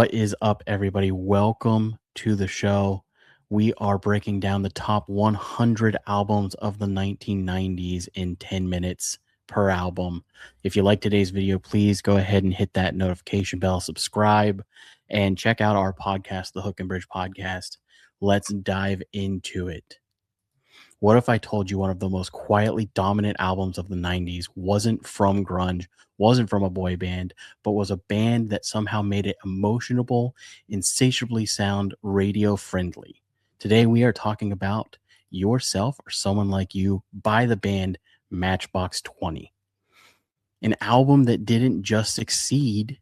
What is up, everybody? Welcome to the show. We are breaking down the top 100 albums of the 1990s in 10 minutes per album. If you like today's video, please go ahead and hit that notification bell, subscribe, and check out our podcast, the Hook and Bridge Podcast. Let's dive into it. What if I told you one of the most quietly dominant albums of the 90s wasn't from grunge, wasn't from a boy band, but was a band that somehow made it emotional, insatiably sound, radio friendly? Today we are talking about Yourself or Someone Like You by the band Matchbox 20. An album that didn't just succeed,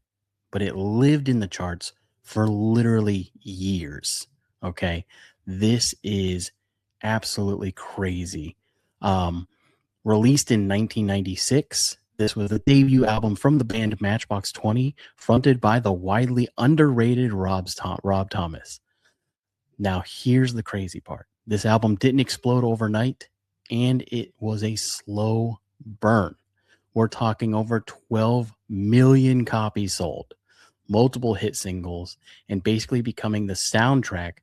but it lived in the charts for literally years. Okay. This is absolutely crazy. Um, Released in 1996, this was the debut album from the band Matchbox 20, fronted by the widely underrated Rob Thomas. Now, here's the crazy part. This album didn't explode overnight, and it was a slow burn. We're talking over 12 million copies sold, multiple hit singles, and basically becoming the soundtrack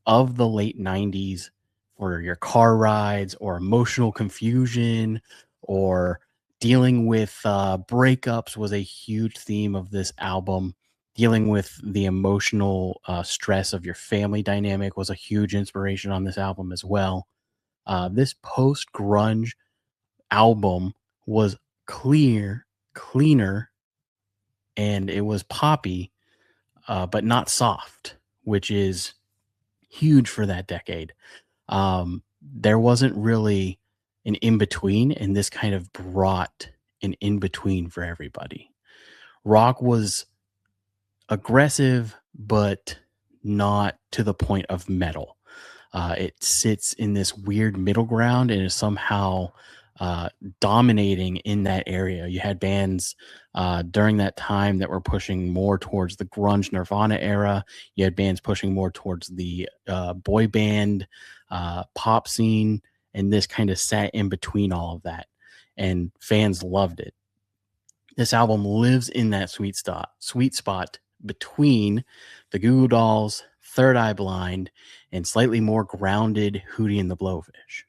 of the late 90s for your car rides or emotional confusion or dealing with breakups was a huge theme of this album. Dealing with the emotional stress of your family dynamic was a huge inspiration on this album as well. This post-grunge album was cleaner, and it was poppy, but not soft, which is huge for that decade. There wasn't really an in-between, and this kind of brought an in-between for everybody. Rock was aggressive, but not to the point of metal. It sits in this weird middle ground and is somehow dominating in that area. You had bands during that time that were pushing more towards the grunge Nirvana era. You had bands pushing more towards the boy band pop scene, and this kind of sat in between all of that, and fans loved it. This album lives in that sweet spot between the Goo Goo Dolls, Third Eye Blind, and slightly more grounded Hootie and the Blowfish.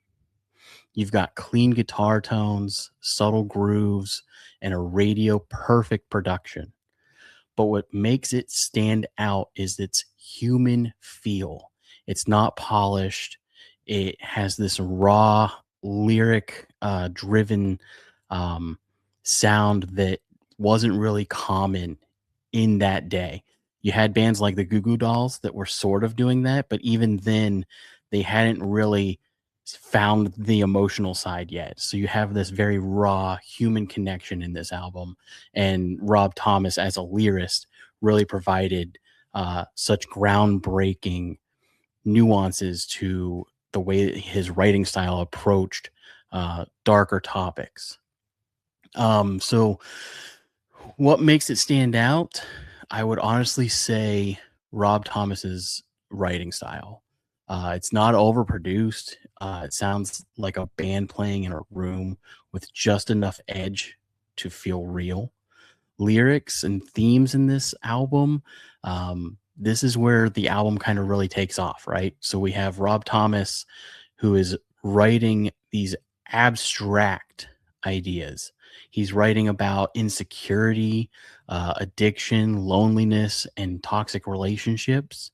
You've got clean guitar tones, subtle grooves, and a radio perfect production. But what makes it stand out is its human feel. It's not polished. It has this raw, lyric driven sound that wasn't really common in that day. You had bands like the Goo Goo Dolls that were sort of doing that, but even then, they hadn't really found the emotional side yet. So you have this very raw human connection in this album, and Rob Thomas as a lyrist really provided such groundbreaking nuances to the way his writing style approached darker topics. So what makes it stand out? I would honestly say Rob Thomas's writing style. It's not overproduced. It sounds like a band playing in a room with just enough edge to feel real. Lyrics and themes in this album, this is where the album kind of really takes off, right? So we have Rob Thomas, who is writing these abstract ideas. He's writing about insecurity, addiction, loneliness, and toxic relationships.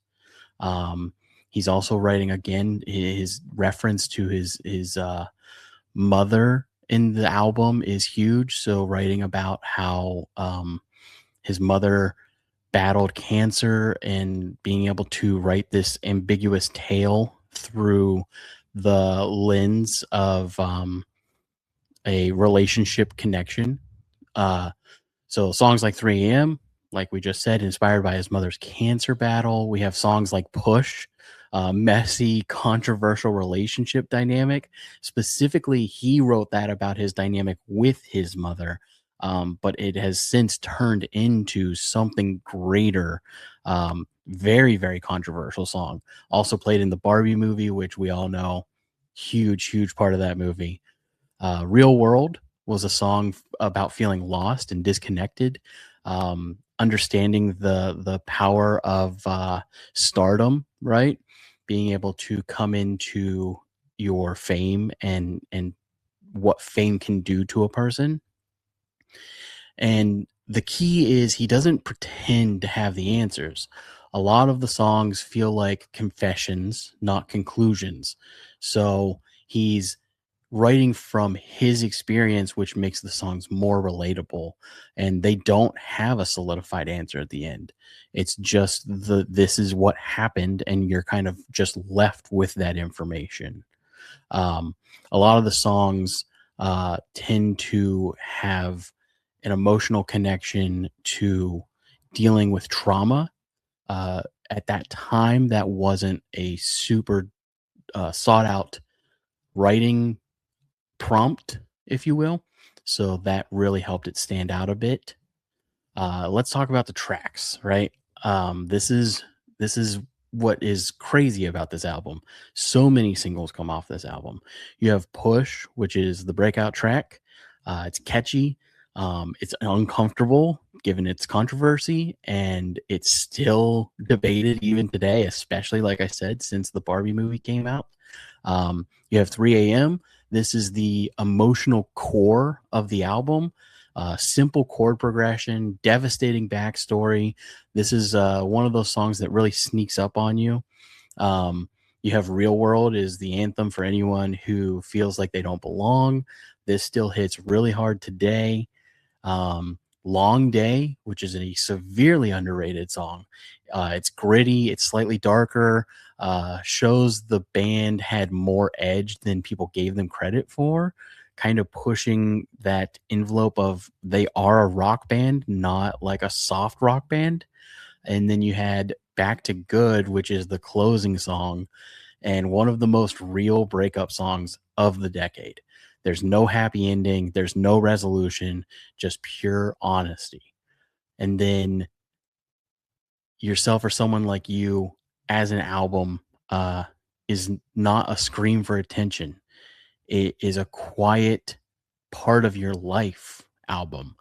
He's also writing, again, his reference to his mother in the album is huge. So writing about how his mother battled cancer and being able to write this ambiguous tale through the lens of a relationship connection. So songs like 3 a.m., like we just said, inspired by his mother's cancer battle. We have songs like Push, messy, controversial relationship dynamic. Specifically, he wrote that about his dynamic with his mother, but it has since turned into something greater. Very, very controversial song. Also played in the Barbie movie, which we all know, huge part of that movie. Real World was a song about feeling lost and disconnected. understanding the power of stardom, right? Being able to come into your fame and what fame can do to a person. And the key is he doesn't pretend to have the answers. A lot of the songs feel like confessions, not conclusions. So he's writing from his experience, which makes the songs more relatable. And they don't have a solidified answer at the end. It's just this is what happened, and you're kind of just left with that information. Um, a lot of the songs tend to have an emotional connection to dealing with trauma. At that time, that wasn't a super sought out writing prompt, if you will. So that really helped it stand out a bit. Let's talk about the tracks, right? This is what is crazy about this album. So many singles come off this album. You have Push, which is the breakout track. It's catchy. It's uncomfortable given its controversy, and it's still debated even today, especially like I said, since the Barbie movie came out. You have 3 a.m. This is the emotional core of the album. Simple chord progression, devastating backstory. This is one of those songs that really sneaks up on you. You have Real World is the anthem for anyone who feels like they don't belong. This still hits really hard today. Long Day, which is a severely underrated song. It's gritty, it's slightly darker, shows the band had more edge than people gave them credit for, kind of pushing that envelope of they are a rock band, not like a soft rock band. And then you had Back to Good, which is the closing song and one of the most real breakup songs of the decade. There's no happy ending, there's no resolution, just pure honesty. And then Yourself or Someone Like You as an album is not a scream for attention. It is a quiet part of your life album.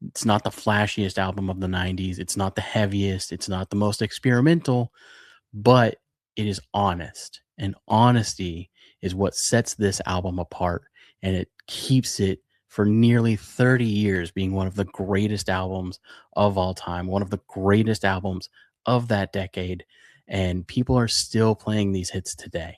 It's not the flashiest album of the 90s. It's not the heaviest. It's not the most experimental, but it is honest. And honesty is what sets this album apart. And it keeps it for nearly 30 years being one of the greatest albums of all time, one of the greatest albums of that decade. And people are still playing these hits today.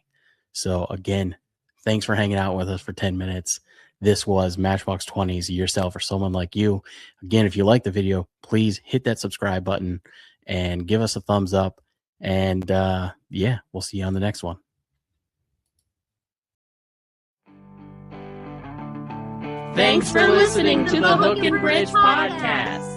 So, again, thanks for hanging out with us for 10 minutes. This was Matchbox 20's Yourself or Someone Like You. Again, if you like the video, please hit that subscribe button and give us a thumbs up. And yeah, we'll see you on the next one. Thanks for listening to the Hook and Bridge podcast.